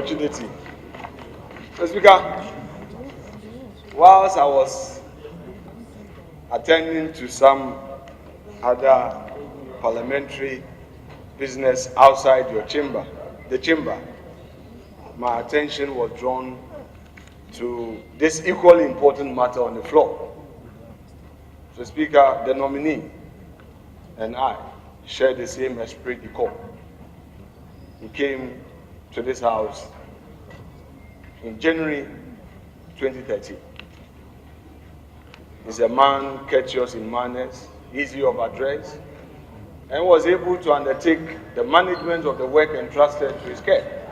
Opportunity. Mr. Speaker, whilst I was attending to some other parliamentary business outside your chamber, my attention was drawn to this equally important matter on the floor. Mr. Speaker, the nominee and I share the same esprit de corps. He came to this house in January 2013. He's a man courteous in manners, easy of address, and was able to undertake the management of the work entrusted to his care.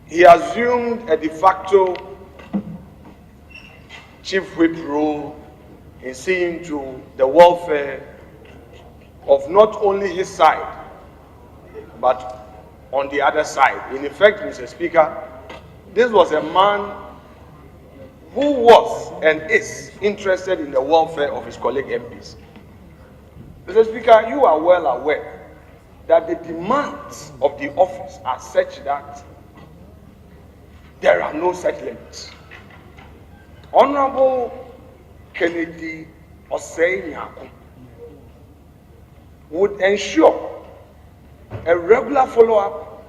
He assumed a de facto chief whip role in seeing to the welfare of not only his side, but on the other side. In effect, Mr. Speaker, this was a man who was and is interested in the welfare of his colleague MPs. Mr. Speaker, you are well aware that the demands of the office are such that there are no such limits. Honorable Kennedy Osei Nyarko would ensure a regular follow-up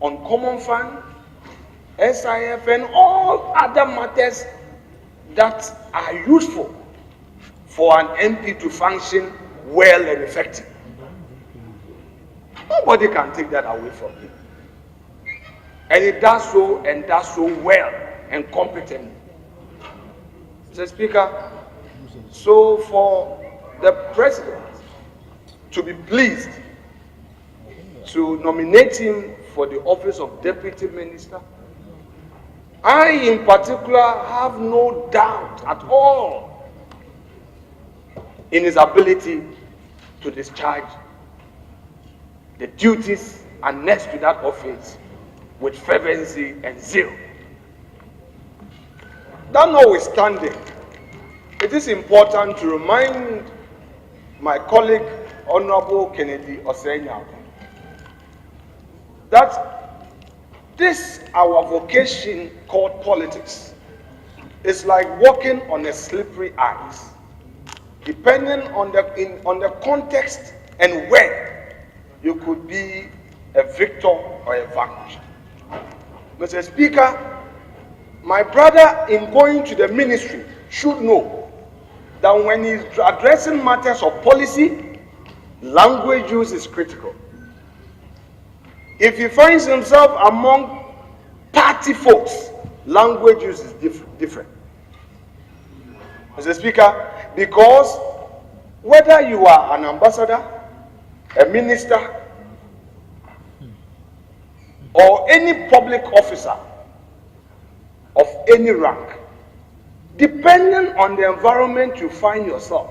on common fund, SIF, and all other matters that are useful for an MP to function well and effective. Nobody can take that away from him. And he does so, and does so well and competently. Mr. Speaker, so for the President to be pleased to nominate him for the office of Deputy Minister, I in particular have no doubt at all in his ability to discharge the duties annexed to that office with fervency and zeal. That notwithstanding, it is important to remind my colleague, Honorable Kennedy Osei Nyarko, that this, our vocation called politics, is like walking on a slippery ice. Depending on the context and when, you could be a victor or a vanquished. Mr. Speaker, my brother in going to the ministry should know that when he's addressing matters of policy, language use is critical. If he finds himself among party folks, language use is different. Mr. Speaker, because whether you are an ambassador, a minister, or any public officer of any rank, depending on the environment you find yourself,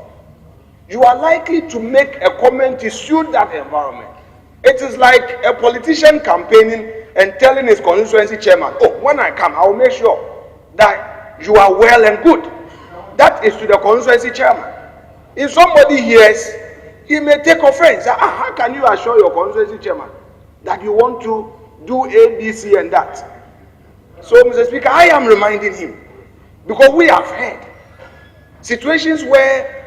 you are likely to make a comment to suit that environment. It is like a politician campaigning and telling his constituency chairman, oh, when I come, I will make sure that you are well and good. That is to the constituency chairman. If somebody hears, he may take offense. How can you assure your constituency chairman that you want to do A, B, C, and that? So, Mr. Speaker, I am reminding him, because we have had situations where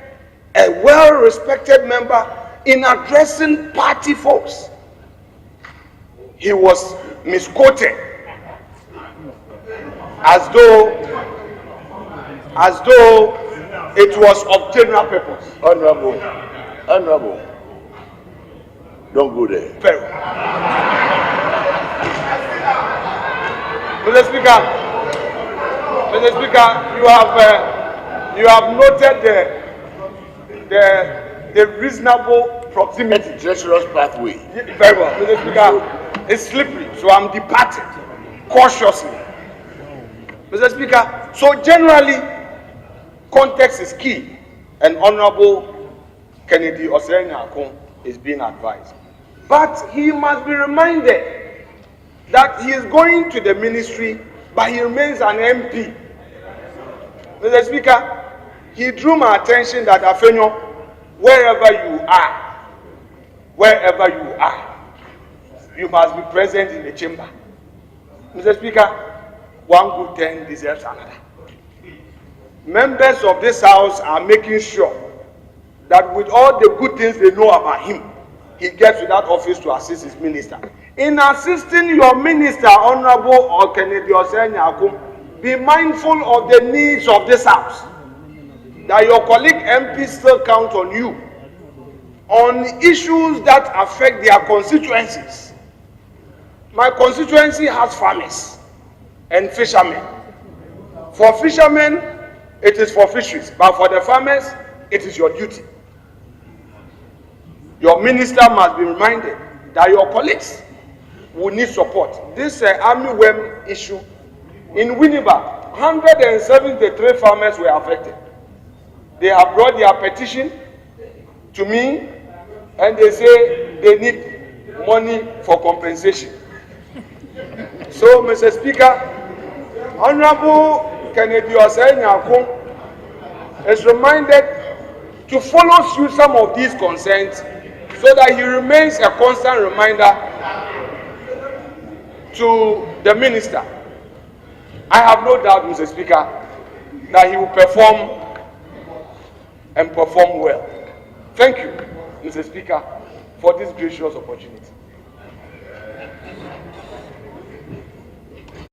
a well-respected member, in addressing party folks, he was misquoted as though it was of general purpose. Honorable, don't go there. Mr. Speaker, you have noted the reasonable proximity. Treacherous pathway. Very well, Mr. Speaker. It's slippery, so I'm departing cautiously. Mr. Speaker, so generally, context is key, and Honorable Kennedy Osei Nyarko is being advised. But he must be reminded that he is going to the ministry, but he remains an MP. Mr. Speaker, he drew my attention that Afenyo, wherever you are, you must be present in the chamber. Mr. Speaker, one good thing deserves another. Members of this house are making sure that with all the good things they know about him, he gets to that office to assist his minister. In assisting your minister, Honorable Osei Nyarko, be mindful of the needs of this house. That your colleague MPs still count on you on issues that affect their constituencies. My constituency has farmers and fishermen. For fishermen, it is for fisheries, but for the farmers, it is your duty. Your minister must be reminded that your colleagues will need support. This army worm issue in Winneba, 173 farmers were affected. They have brought their petition to me and they say they need money for compensation. So, Mr. Speaker, Honorable Osei Nyarko is reminded to follow through some of these concerns so that he remains a constant reminder to the minister. I have no doubt, Mr. Speaker, that he will perform and perform well. Thank you, Mr. Speaker, for this gracious opportunity.